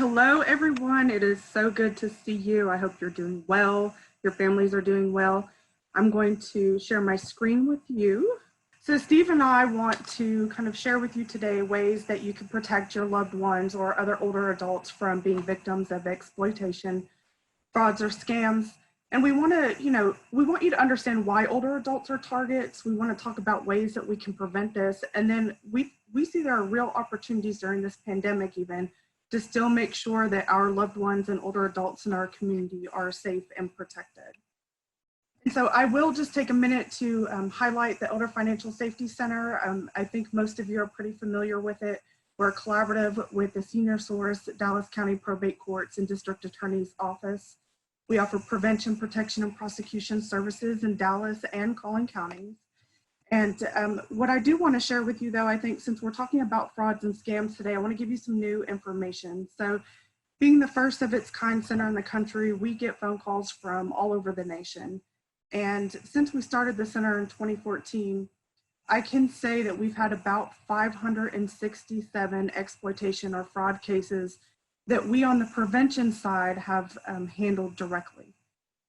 hello, everyone. It is so good to see you. I hope you're doing well. Your families are doing well. I'm going to share my screen with you. So Steve and I want to kind of share with you today ways that you can protect your loved ones or other older adults from being victims of exploitation, frauds, or scams. And we want you to understand why older adults are targets. We want to talk about ways that we can prevent this. And then we see there are real opportunities during this pandemic even to still make sure that our loved ones and older adults in our community are safe and protected. And so I will just take a minute to highlight the Elder Financial Safety Center. I think most of you are pretty familiar with it. We're a collaborative with the Senior Source, Dallas County Probate Courts, and District Attorney's Office. We offer prevention, protection, and prosecution services in Dallas and Collin counties. And what I do want to share with you, though, I think since we're talking about frauds and scams today, I want to give you some new information. So being the first of its kind center in the country, we get phone calls from all over the nation. And since we started the center in 2014, I can say that we've had about 567 exploitation or fraud cases that we on the prevention side have handled directly.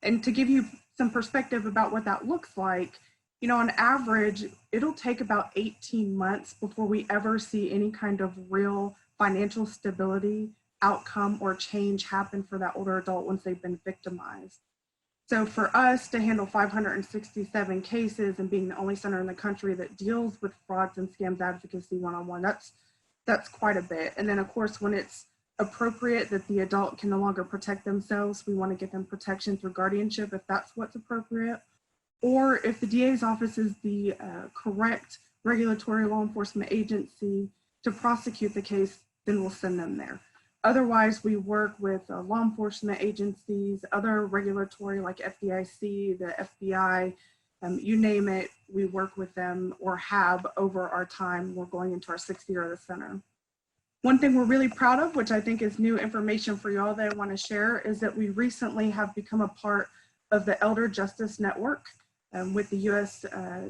And to give you some perspective about what that looks like, you know, on average, it'll take about 18 months before we ever see any kind of real financial stability, outcome, or change happen for that older adult once they've been victimized. So for us to handle 567 cases and being the only center in the country that deals with frauds and scams advocacy one-on-one, that's quite a bit. And then of course, when it's appropriate that the adult can no longer protect themselves, we want to get them protection through guardianship if that's what's appropriate. Or if the DA's office is the correct regulatory law enforcement agency to prosecute the case, then we'll send them there. Otherwise, we work with law enforcement agencies, other regulatory like FDIC, the FBI, you name it, we work with them or have over our time. We're going into our 6th year of the center. One thing we're really proud of, which I think is new information for y'all that I want to share, is that we recently have become a part of the Elder Justice Network with the U.S.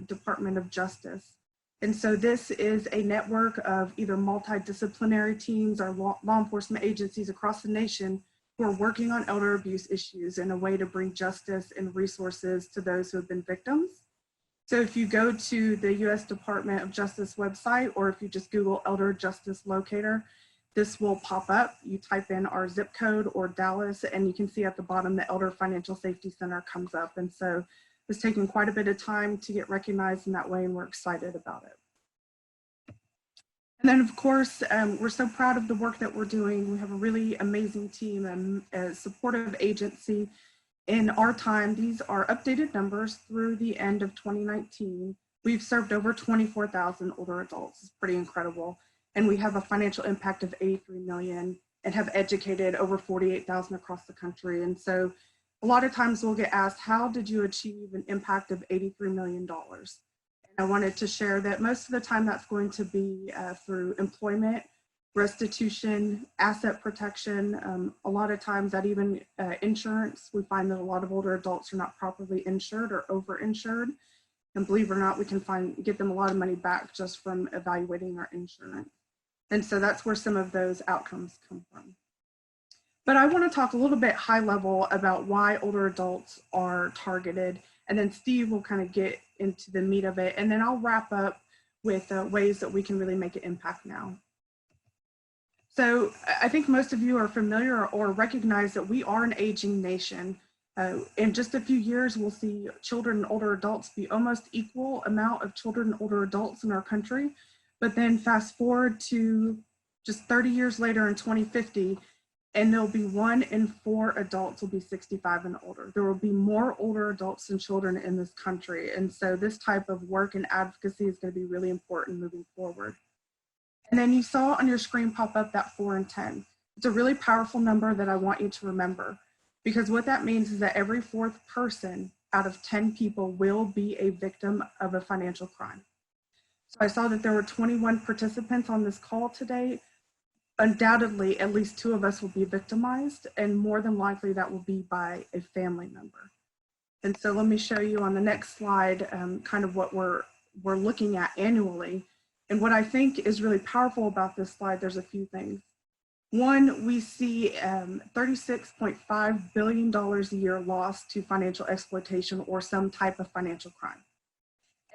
Department of Justice. And so this is a network of either multidisciplinary teams or law enforcement agencies across the nation who are working on elder abuse issues in a way to bring justice and resources to those who have been victims. So if you go to the U.S. Department of Justice website, or if you just Google Elder Justice Locator, this will pop up. You type in our zip code or Dallas, and you can see at the bottom the Elder Financial Safety Center comes up. And so it's taken quite a bit of time to get recognized in that way, and we're excited about it. And then of course, we're so proud of the work that we're doing. We have a really amazing team and a supportive agency. In our time, these are updated numbers through the end of 2019. We've served over 24,000 older adults. It's pretty incredible. And we have a financial impact of 83 million and have educated over 48,000 across the country. And so a lot of times we'll get asked, how did you achieve an impact of $83 million? And I wanted to share that most of the time that's going to be through employment, restitution, asset protection. A lot of times that even insurance, we find that a lot of older adults are not properly insured or overinsured. And believe it or not, we can get them a lot of money back just from evaluating our insurance. And so that's where some of those outcomes come from. But I want to talk a little bit high level about why older adults are targeted. And then Steve will kind of get into the meat of it. And then I'll wrap up with ways that we can really make an impact now. So I think most of you are familiar or recognize that we are an aging nation. In just a few years, we'll see children and older adults be almost equal amount of children and older adults in our country. But then fast forward to just 30 years later in 2050, and there'll be 1 in 4 adults will be 65 and older. There will be more older adults than children in this country. And so this type of work and advocacy is going to be really important moving forward. And then you saw on your screen pop up that 4 in 10. It's a really powerful number that I want you to remember, because what that means is that every 4th person out of 10 people will be a victim of a financial crime. So I saw that there were 21 participants on this call today. Undoubtedly, at least 2 of us will be victimized, and more than likely that will be by a family member. And so let me show you on the next slide kind of what we're looking at annually. And what I think is really powerful about this slide, there's a few things. One, we see $36.5 billion a year lost to financial exploitation or some type of financial crime.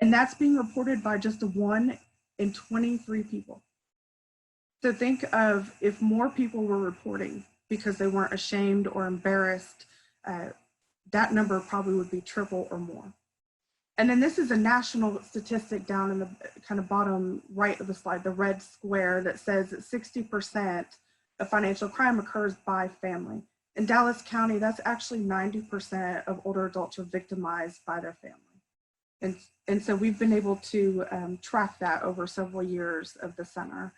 And that's being reported by just 1 in 23 people. So think of if more people were reporting because they weren't ashamed or embarrassed, uh, that number probably would be triple or more. And then this is a national statistic down in the kind of bottom right of the slide, the red square that says that 60% of financial crime occurs by family. In Dallas County, that's actually 90% of older adults are victimized by their family. And so we've been able to track that over several years of the center.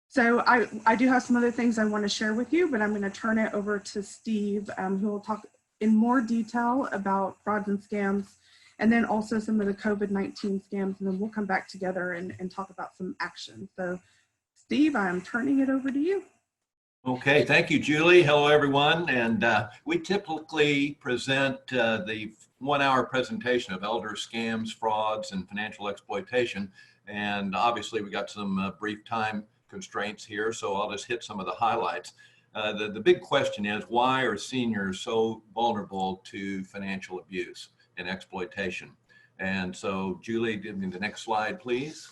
So I do have some other things I want to share with you, but I'm going to turn it over to Steve, who will talk in more detail about frauds and scams, and then also some of the COVID-19 scams, and then we'll come back together and talk about some action. So Steve, I'm turning it over to you. Okay, thank you, Julie. Hello, everyone. And we typically present the 1-hour presentation of elder scams, frauds, and financial exploitation. And obviously, we got some brief time constraints here, so I'll just hit some of the highlights. The big question is, why are seniors so vulnerable to financial abuse and exploitation? And so, Julie, give me the next slide, please.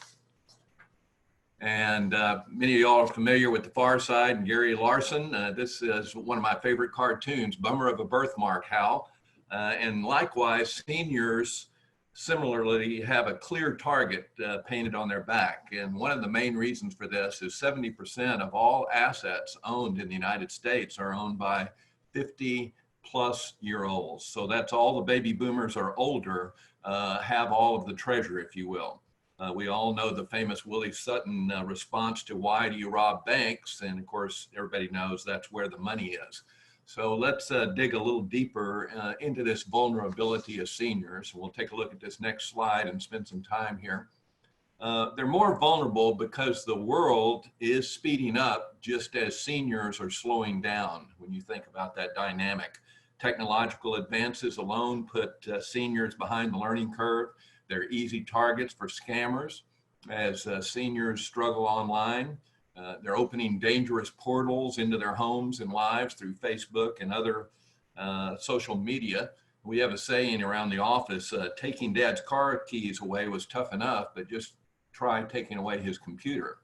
And many of y'all are familiar with The Far Side and Gary Larson. This is one of my favorite cartoons, Bummer of a Birthmark, Hal. And likewise, seniors similarly have a clear target painted on their back. And one of the main reasons for this is 70% of all assets owned in the United States are owned by 50-plus-year-olds. So that's all the baby boomers or older have all of the treasure, if you will. We all know the famous Willie Sutton response to why do you rob banks? And of course, everybody knows that's where the money is. So let's dig a little deeper into this vulnerability of seniors. We'll take a look at this next slide and spend some time here. They're more vulnerable because the world is speeding up just as seniors are slowing down when you think about that dynamic. Technological advances alone put seniors behind the learning curve. They're easy targets for scammers as seniors struggle online. They're opening dangerous portals into their homes and lives through Facebook and other social media. We have a saying around the office, taking dad's car keys away was tough enough, but just try taking away his computer.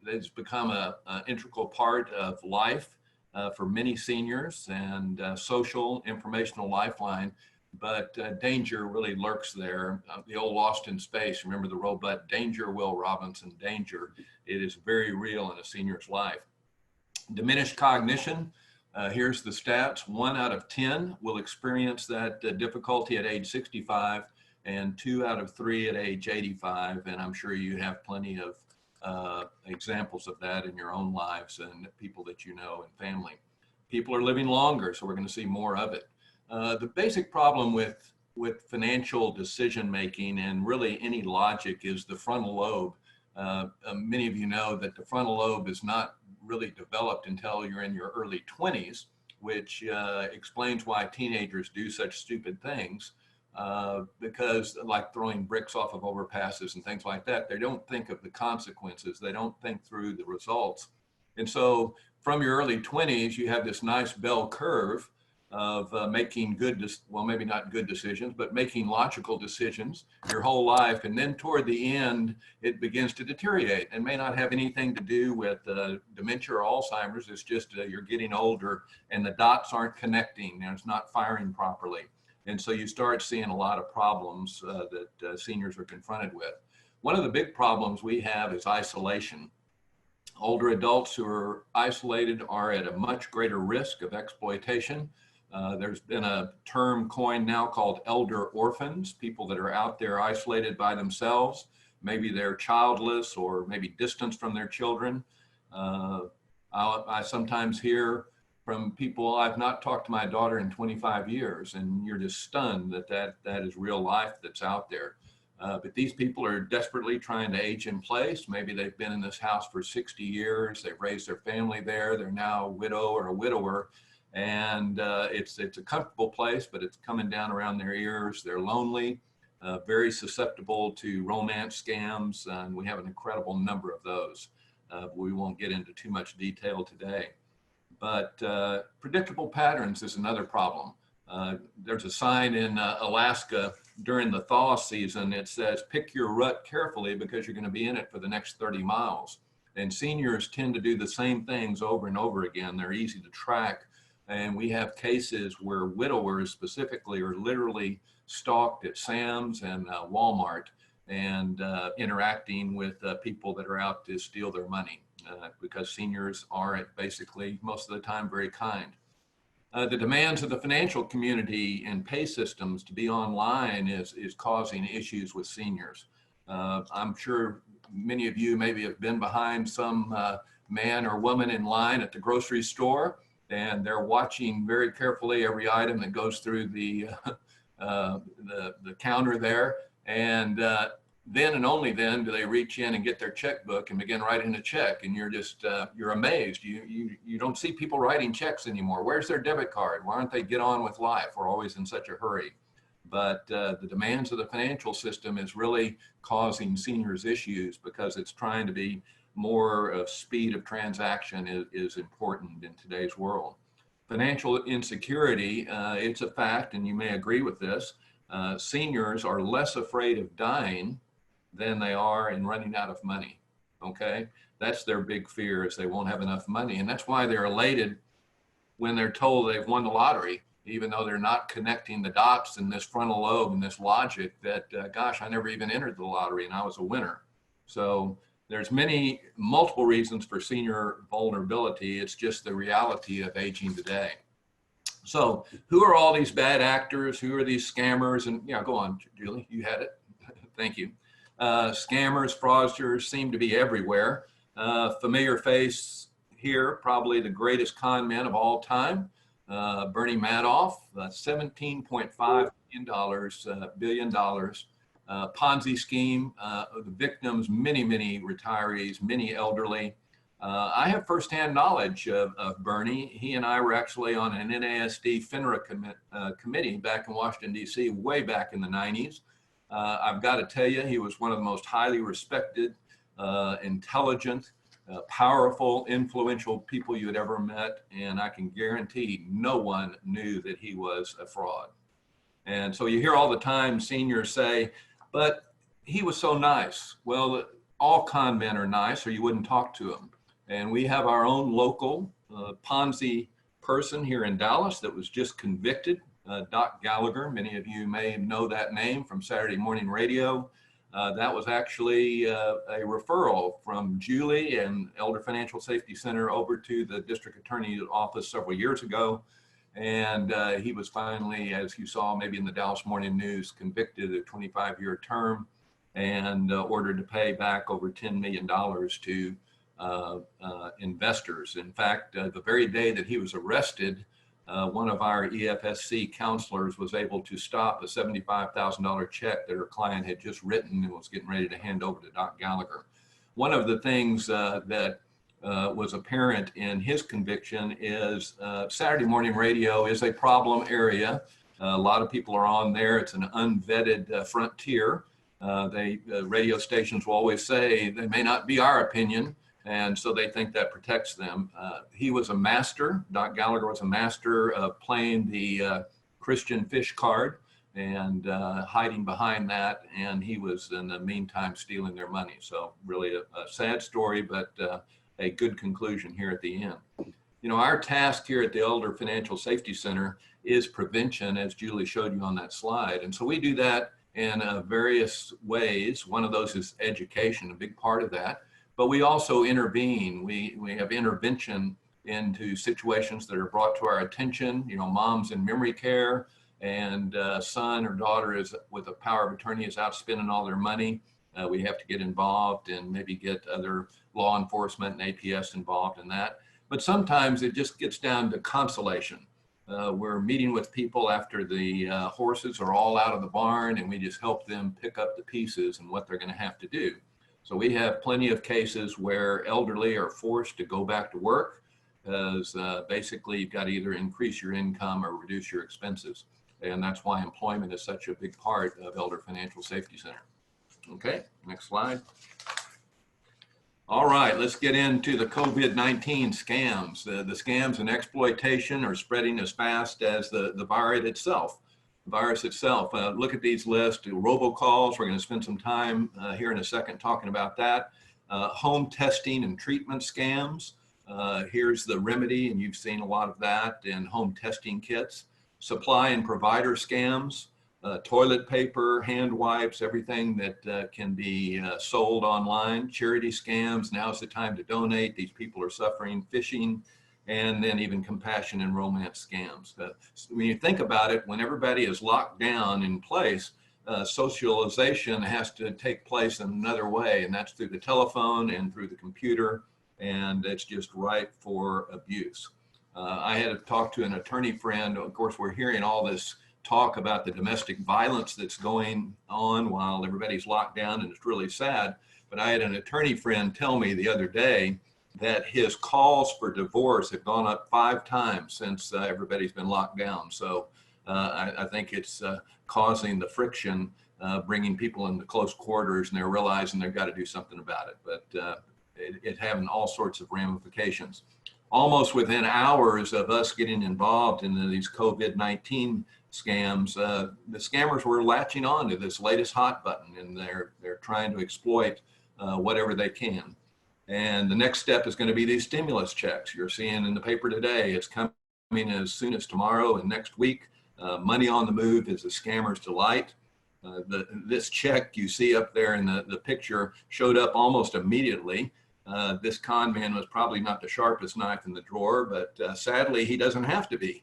It's become an integral part of life for many seniors and social informational lifeline. But danger really lurks there. The old Lost in Space, remember the robot, danger, Will Robinson, danger. It is very real in a senior's life. Diminished cognition, here's the stats. 1 out of 10 will experience that difficulty at age 65 and 2 out of 3 at age 85. And I'm sure you have plenty of examples of that in your own lives and people that you know and family. People are living longer, so we're going to see more of it. The basic problem with financial decision-making and really any logic is the frontal lobe. Many of you know that the frontal lobe is not really developed until you're in your early 20s, which explains why teenagers do such stupid things because like throwing bricks off of overpasses and things like that, they don't think of the consequences. They don't think through the results. And so from your early 20s, you have this nice bell curve of making good, well, maybe not good decisions, but making logical decisions your whole life. And then toward the end, it begins to deteriorate and may not have anything to do with dementia or Alzheimer's. It's just you're getting older and the dots aren't connecting and it's not firing properly. And so you start seeing a lot of problems that seniors are confronted with. One of the big problems we have is isolation. Older adults who are isolated are at a much greater risk of exploitation. There's been a term coined now called elder orphans, people that are out there isolated by themselves. Maybe they're childless or maybe distanced from their children. I sometimes hear from people, I've not talked to my daughter in 25 years, and you're just stunned that is real life that's out there. But these people are desperately trying to age in place. Maybe they've been in this house for 60 years. They've raised their family there. They're now a widow or a widower. And it's a comfortable place, but it's coming down around their ears. They're lonely, very susceptible to romance scams, and we have an incredible number of those. We won't get into too much detail today. But predictable patterns is another problem. There's a sign in Alaska during the thaw season. It says, pick your rut carefully because you're going to be in it for the next 30 miles. And seniors tend to do the same things over and over again. They're easy to track. And we have cases where widowers specifically are literally stalked at Sam's and Walmart and interacting with people that are out to steal their money because seniors are basically most of the time very kind. The demands of the financial community and pay systems to be online is causing issues with seniors. I'm sure many of you maybe have been behind some man or woman in line at the grocery store, and they're watching very carefully every item that goes through the counter there. And then and only then do they reach in and get their checkbook and begin writing a check. And you're just, you're amazed. You don't see people writing checks anymore. Where's their debit card? Why aren't they get on with life? We're always in such a hurry. But the demands of the financial system is really causing seniors issues because it's trying to be more of speed of transaction is important in today's world. Financial insecurity, it's a fact, and you may agree with this. Seniors are less afraid of dying than they are in running out of money, okay? That's their big fear, is they won't have enough money. And that's why they're elated when they're told they've won the lottery, even though they're not connecting the dots in this frontal lobe and this logic that, gosh, I never even entered the lottery and I was a winner. So there's multiple reasons for senior vulnerability. It's just the reality of aging today. So who are all these bad actors? Who are these scammers? And yeah, go on, Julie, you had it. Thank you. Scammers, fraudsters seem to be everywhere. Familiar face here, probably the greatest con man of all time, Bernie Madoff, $17.5 billion Ponzi scheme. The victims, many retirees, many elderly. I have firsthand knowledge of Bernie. He and I were actually on an NASD FINRA committee back in Washington, D.C., way back in the 90s. I've got to tell you, he was one of the most highly respected, intelligent, powerful, influential people you had ever met. And I can guarantee no one knew that he was a fraud. And so you hear all the time seniors say, but he was so nice. Well, all con men are nice or you wouldn't talk to him. And we have our own local Ponzi person here in Dallas that was just convicted, Doc Gallagher. Many of you may know that name from Saturday morning radio. That was actually a referral from Julie and Elder Financial Safety Center over to the district attorney's office several years ago. And he was finally, as you saw maybe in the Dallas Morning News, convicted of a 25-year term and ordered to pay back over $10 million to investors. In fact, the very day that he was arrested, one of our EFSC counselors was able to stop a $75,000 check that her client had just written and was getting ready to hand over to Doc Gallagher. One of the things that was apparent in his conviction is Saturday morning radio is a problem area. A lot of people are on there. It's an unvetted frontier. Radio stations will always say they may not be our opinion, and so they think that protects them. He was a master. Doc Gallagher was a master of playing the Christian fish card and hiding behind that, and he was in the meantime stealing their money. So really a sad story, but a good conclusion here at the end. You know, our task here at the Elder Financial Safety Center is prevention, as Julie showed you on that slide. And so we do that in various ways. One of those is education, a big part of that. But we also intervene. We have intervention into situations that are brought to our attention. You know, mom's in memory care and son or daughter is with a power of attorney is out spending all their money. We have to get involved and maybe get other law enforcement and APS involved in that. But sometimes it just gets down to consolation. We're meeting with people after the horses are all out of the barn, and we just help them pick up the pieces and what they're going to have to do. So we have plenty of cases where elderly are forced to go back to work because basically you've got to either increase your income or reduce your expenses. And that's why employment is such a big part of Elder Financial Safety Center. Okay, next slide. All right, let's get into the COVID-19 scams. The scams and exploitation are spreading as fast as the virus itself. Look at these lists. Robocalls. We're going to spend some time here in a second talking about that. Home testing and treatment scams. Here's the remedy, and you've seen a lot of that in home testing kits. Supply and provider scams. Toilet paper, hand wipes, everything that can be sold online. Charity scams, now's the time to donate. These people are suffering. Phishing, and then even compassion and romance scams. So when you think about it, when everybody is locked down in place, socialization has to take place in another way, and that's through the telephone and through the computer, and it's just ripe for abuse. I had to talk to an attorney friend. Of course, we're hearing all this talk about the domestic violence that's going on while everybody's locked down, and it's really sad. But I had an attorney friend tell me the other day that his calls for divorce have gone up 5 times since everybody's been locked down. So I think it's causing the friction, bringing people into close quarters, and they're realizing they've got to do something about it. But it's having all sorts of ramifications. Almost within hours of us getting involved in these COVID-19 scams, the scammers were latching on to this latest hot button, and they're trying to exploit whatever they can. And the next step is going to be these stimulus checks. You're seeing in the paper today, it's coming as soon as tomorrow and next week. Money on the move is a scammer's delight. This check you see up there in the picture showed up almost immediately. This con man was probably not the sharpest knife in the drawer, but sadly, he doesn't have to be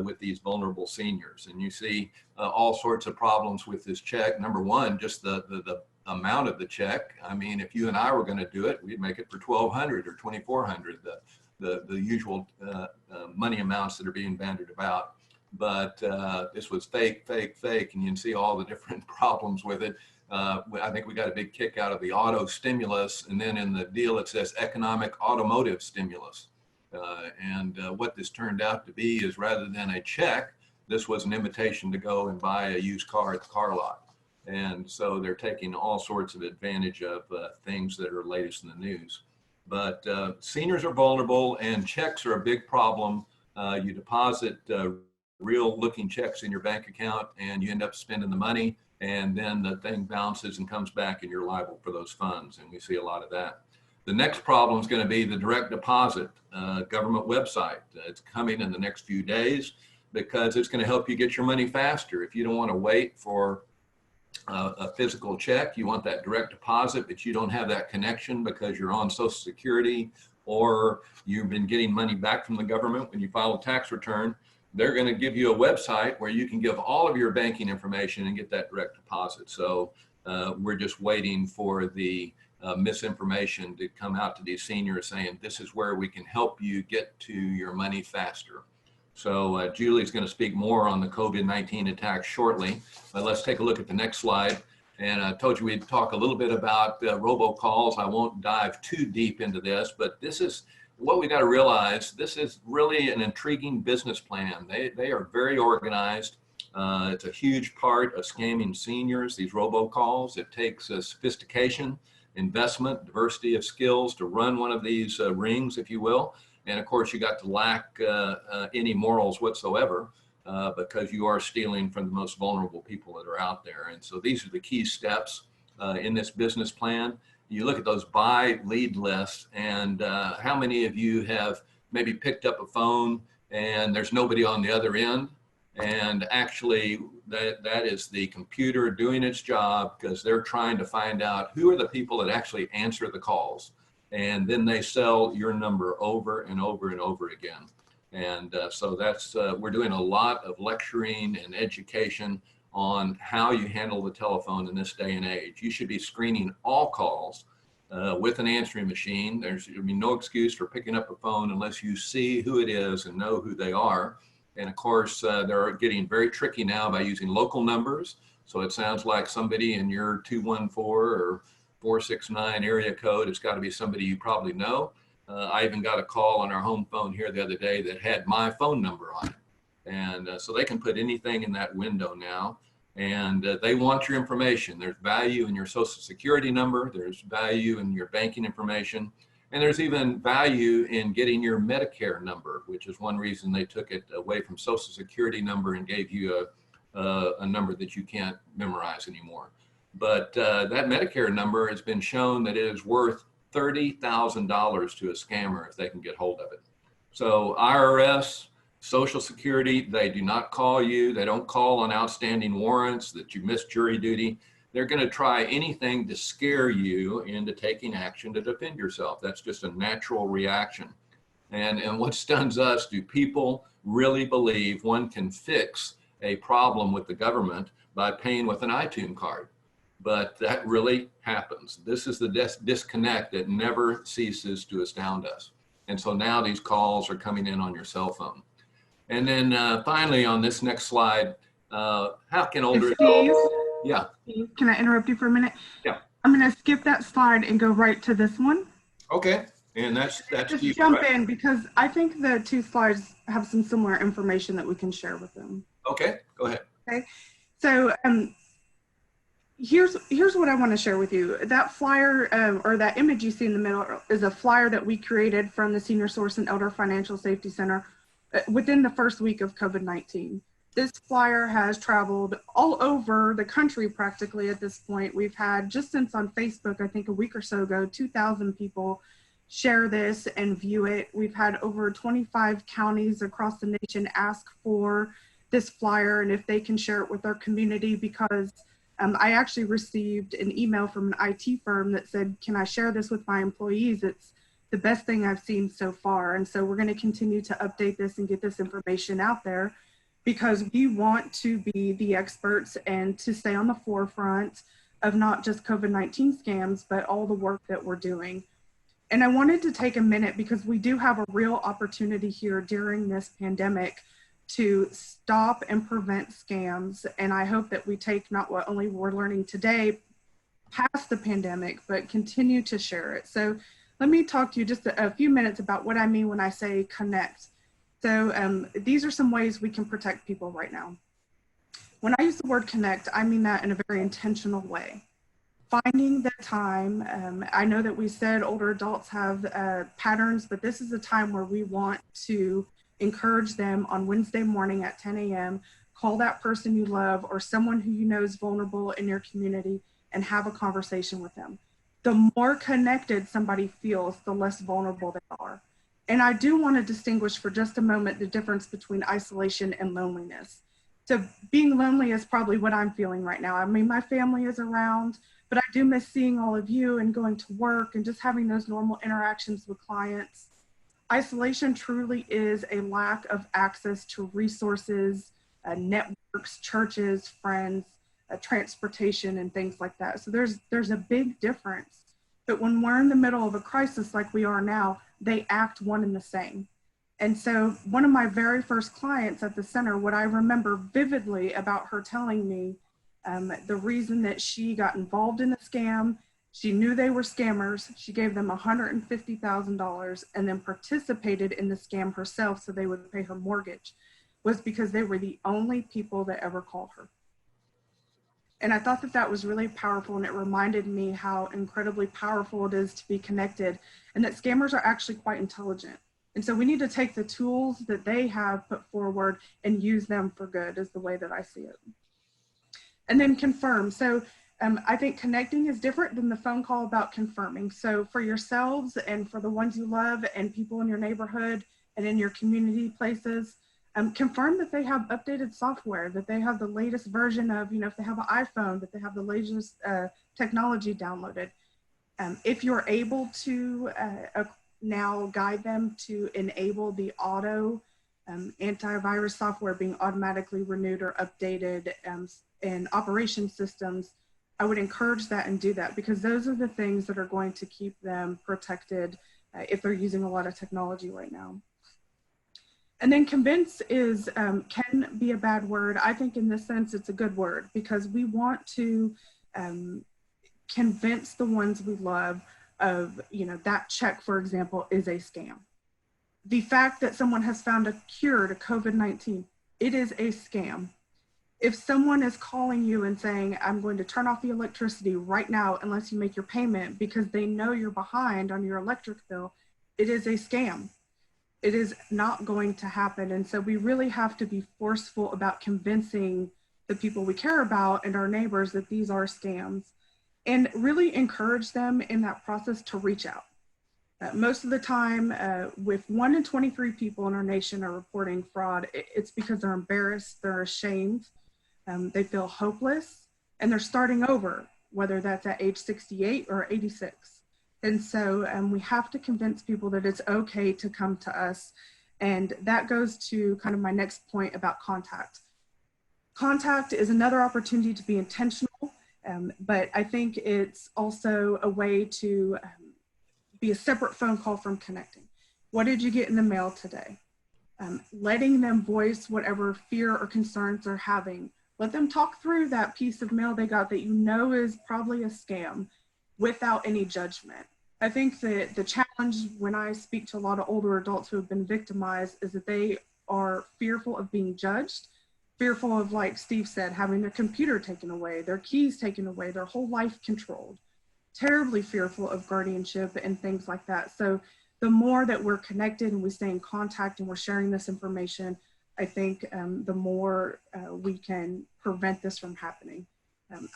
with these vulnerable seniors. And you see all sorts of problems with this check. Number one, just the amount of the check. I mean, if you and I were going to do it, we'd make it for $1,200 or $2,400, the usual money amounts that are being bandied about. But this was fake, and you can see all the different problems with it. I think we got a big kick out of the auto stimulus, and then in the deal it says economic automotive stimulus. What this turned out to be is, rather than a check, this was an invitation to go and buy a used car at the car lot. And so they're taking all sorts of advantage of things that are latest in the news. But seniors are vulnerable, and checks are a big problem. You deposit real looking checks in your bank account, and you end up spending the money, and then the thing bounces and comes back, and you're liable for those funds. And we see a lot of that. The next problem is going to be the direct deposit government website. It's coming in the next few days because it's going to help you get your money faster. If you don't want to wait for a physical check, you want that direct deposit, but you don't have that connection because you're on Social Security or you've been getting money back from the government when you file a tax return, they're going to give you a website where you can give all of your banking information and get that direct deposit. So we're just waiting for the misinformation to come out to these seniors saying, this is where we can help you get to your money faster. So Julie's going to speak more on the COVID-19 attacks shortly, but let's take a look at the next slide. And I told you we'd talk a little bit about robocalls. I won't dive too deep into this, but this is what we got to realize. This is really an intriguing business plan. They are very organized. It's a huge part of scamming seniors, these robocalls. It takes sophistication, investment, diversity of skills to run one of these rings, if you will. And of course, you got to lack any morals whatsoever because you are stealing from the most vulnerable people that are out there. And so these are the key steps in this business plan. You look at those buy lead lists, and how many of you have maybe picked up a phone and there's nobody on the other end? And actually, that is the computer doing its job because they're trying to find out who are the people that actually answer the calls. And then they sell your number over and over and over again. And so that's, we're doing a lot of lecturing and education on how you handle the telephone in this day and age. You should be screening all calls with an answering machine. There's no excuse for picking up a phone unless you see who it is and know who they are. And of course, they're getting very tricky now by using local numbers. So it sounds like somebody in your 214 or 469 area code. It's got to be somebody you probably know. I even got a call on our home phone here the other day that had my phone number on it. And so they can put anything in that window now. And they want your information. There's value in your social security number. There's value in your banking information. And there's even value in getting your Medicare number, which is one reason they took it away from social security number and gave you a number that you can't memorize anymore. But that Medicare number has been shown that it is worth $30,000 to a scammer if they can get hold of it. So IRS, Social Security, they do not call you. They don't call on outstanding warrants that you missed jury duty. They're going to try anything to scare you into taking action to defend yourself. That's just a natural reaction. And what stuns us, do people really believe one can fix a problem with the government by paying with an iTunes card? But that really happens. This is the disconnect that never ceases to astound us. And so now these calls are coming in on your cell phone. And then finally, on this next slide, how can older adults? Yeah. Can I interrupt you for a minute? Yeah. I'm going to skip that slide and go right to this one. Okay. And that's just jump in, because I think the two slides have some similar information that we can share with them. Okay. Go ahead. Okay. So here's what I want to share with you. That flyer or that image you see in the middle is a flyer that we created from the Senior Source and Elder Financial Safety Center within the first week of COVID-19. This flyer has traveled all over the country practically at this point. We've had, just since on Facebook, I think a week or so ago, 2,000 people share this and view it. We've had over 25 counties across the nation ask for this flyer and if they can share it with their community, because I actually received an email from an IT firm that said, can I share this with my employees? It's the best thing I've seen so far. And so we're going to continue to update this and get this information out there, because we want to be the experts and to stay on the forefront of not just COVID-19 scams, but all the work that we're doing. And I wanted to take a minute, because we do have a real opportunity here during this pandemic to stop and prevent scams. And I hope that we take not what only we're learning today past the pandemic, but continue to share it. So let me talk to you just a few minutes about what I mean when I say connect. So these are some ways we can protect people right now. When I use the word connect, I mean that in a very intentional way. Finding the time, I know that we said older adults have patterns, but this is a time where we want to encourage them on Wednesday morning at 10 a.m., call that person you love or someone who you know is vulnerable in your community and have a conversation with them. The more connected somebody feels, the less vulnerable they are. And I do want to distinguish for just a moment the difference between isolation and loneliness. So being lonely is probably what I'm feeling right now. I mean, my family is around, but I do miss seeing all of you and going to work and just having those normal interactions with clients. Isolation truly is a lack of access to resources, networks, churches, friends, transportation, and things like that. So there's a big difference. But when we're in the middle of a crisis like we are now, they act one and the same. And so one of my very first clients at the center, what I remember vividly about her telling me, the reason that she got involved in a scam, she knew they were scammers. She gave them $150,000 and then participated in the scam herself so they would pay her mortgage, was because they were the only people that ever called her. And I thought that that was really powerful, and it reminded me how incredibly powerful it is to be connected, and that scammers are actually quite intelligent. And so we need to take the tools that they have put forward and use them for good, is the way that I see it. And then confirm. So I think connecting is different than the phone call about confirming. So for yourselves and for the ones you love and people in your neighborhood and in your community places, confirm that they have updated software, that they have the latest version of, if they have an iPhone, that they have the latest technology downloaded. If you're able to now guide them to enable the auto antivirus software being automatically renewed or updated in operation systems, I would encourage that and do that, because those are the things that are going to keep them protected if they're using a lot of technology right now. And then convince is can be a bad word. I think in this sense, it's a good word, because we want to convince the ones we love of, that check, for example, is a scam. The fact that someone has found a cure to COVID-19, it is a scam. If someone is calling you and saying, I'm going to turn off the electricity right now unless you make your payment because they know you're behind on your electric bill, it is a scam. It is not going to happen. And so we really have to be forceful about convincing the people we care about and our neighbors that these are scams, and really encourage them in that process to reach out. Most of the time, with 1 in 23 people in our nation are reporting fraud, it's because they're embarrassed, they're ashamed, they feel hopeless, and they're starting over, whether that's at age 68 or 86. And so we have to convince people that it's okay to come to us. And that goes to kind of my next point about contact. Contact is another opportunity to be intentional, but I think it's also a way to be a separate phone call from connecting. What did you get in the mail today? Letting them voice whatever fear or concerns they're having. Let them talk through that piece of mail they got that you know is probably a scam without any judgment. I think that the challenge when I speak to a lot of older adults who have been victimized is that they are fearful of being judged, fearful of, like Steve said, having their computer taken away, their keys taken away, their whole life controlled, terribly fearful of guardianship and things like that. So the more that we're connected and we stay in contact and we're sharing this information, I think the more we can prevent this from happening.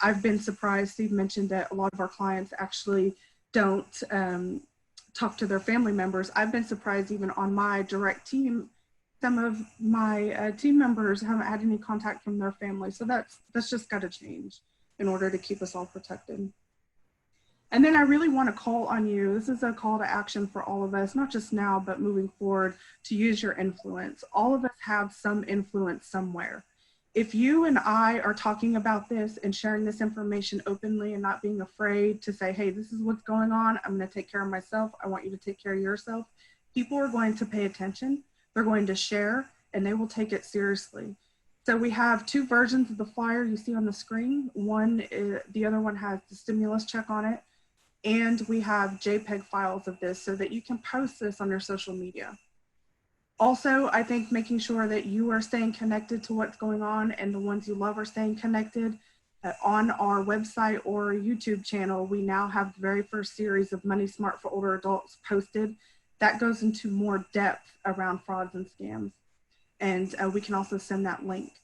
I've been surprised. Steve mentioned that a lot of our clients actually don't talk to their family members. I've been surprised even on my direct team, some of my team members haven't had any contact from their family. So that's just got to change in order to keep us all protected. And then I really want to call on you. This is a call to action for all of us, not just now, but moving forward, to use your influence. All of us have some influence somewhere. If you and I are talking about this and sharing this information openly and not being afraid to say, hey, this is what's going on, I'm going to take care of myself, I want you to take care of yourself, people are going to pay attention, they're going to share, and they will take it seriously. So we have 2 versions of the flyer you see on the screen. The other one has the stimulus check on it. And we have JPEG files of this so that you can post this on your social media. Also, I think making sure that you are staying connected to what's going on and the ones you love are staying connected. On our website or YouTube channel, we now have the very first series of Money Smart for Older Adults posted. That goes into more depth around frauds and scams. And we can also send that link.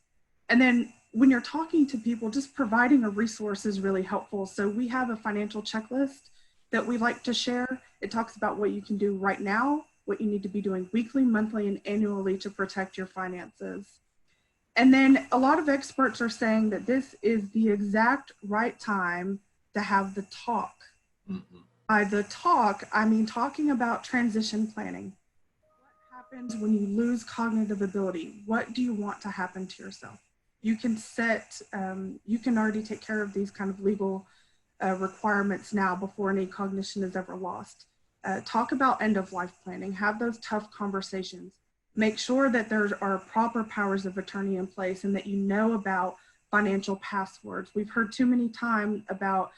And then when you're talking to people, just providing a resource is really helpful. So we have a financial checklist that we like to share. It talks about what you can do right now, what you need to be doing weekly, monthly, and annually to protect your finances. And then a lot of experts are saying that this is the exact right time to have the talk. Mm-hmm. By the talk, I mean talking about transition planning. What happens when you lose cognitive ability? What do you want to happen to yourself? You can you can already take care of these kind of legal requirements now before any cognition is ever lost. Talk about end of life planning, have those tough conversations. Make sure that there are proper powers of attorney in place and that you know about financial passwords. We've heard too many times about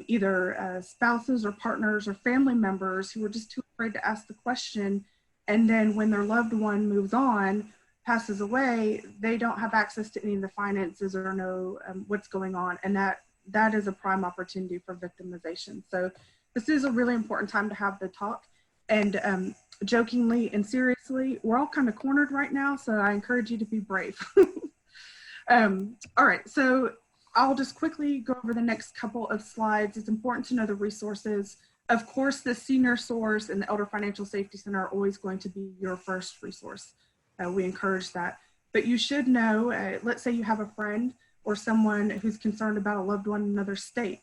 either spouses or partners or family members who are just too afraid to ask the question. And then when their loved one moves on, passes away, they don't have access to any of the finances or know what's going on. And that is a prime opportunity for victimization. So this is a really important time to have the talk. And jokingly and seriously, we're all kind of cornered right now, so I encourage you to be brave. All right, so I'll just quickly go over the next couple of slides. It's important to know the resources. Of course, the Senior Source and the Elder Financial Safety Center are always going to be your first resource. We encourage that. But you should know, let's say you have a friend or someone who's concerned about a loved one in another state.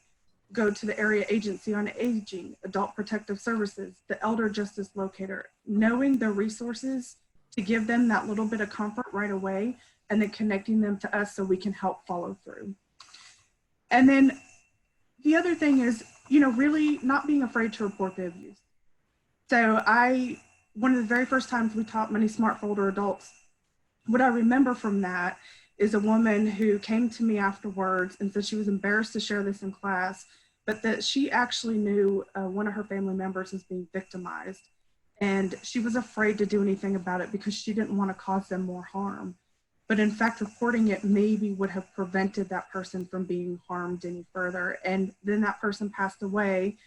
Go to the Area Agency on Aging, Adult Protective Services, the Elder Justice Locator, knowing the resources to give them that little bit of comfort right away, and then connecting them to us so we can help follow through. And then the other thing is, really not being afraid to report the abuse. So one of the very first times we taught Money Smart for Older Adults, what I remember from that is a woman who came to me afterwards and said she was embarrassed to share this in class, but that she actually knew one of her family members was being victimized. And she was afraid to do anything about it because she didn't want to cause them more harm. but in fact, reporting it maybe would have prevented that person from being harmed any further. And then that person passed away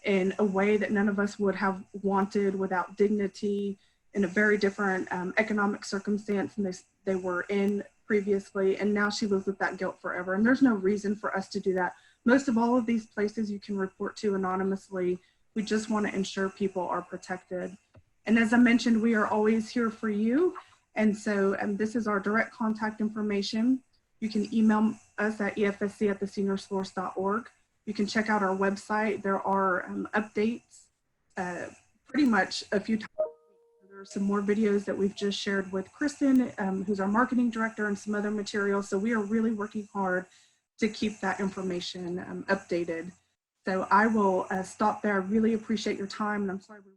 in a way that none of us would have wanted, without dignity, in a very different economic circumstance than they were in previously. And now she lives with that guilt forever. And there's no reason for us to do that. Most of all of these places you can report to anonymously. We just want to ensure people are protected. And as I mentioned, we are always here for you. And so this is our direct contact information. You can email us at efsc@theseniorsforce.org. You can check out our website. There are updates pretty much a few times. There are some more videos that we've just shared with Kristen, who's our marketing director, and some other materials. So we are really working hard to keep that information updated. So I will stop there. I really appreciate your time, and I'm sorry we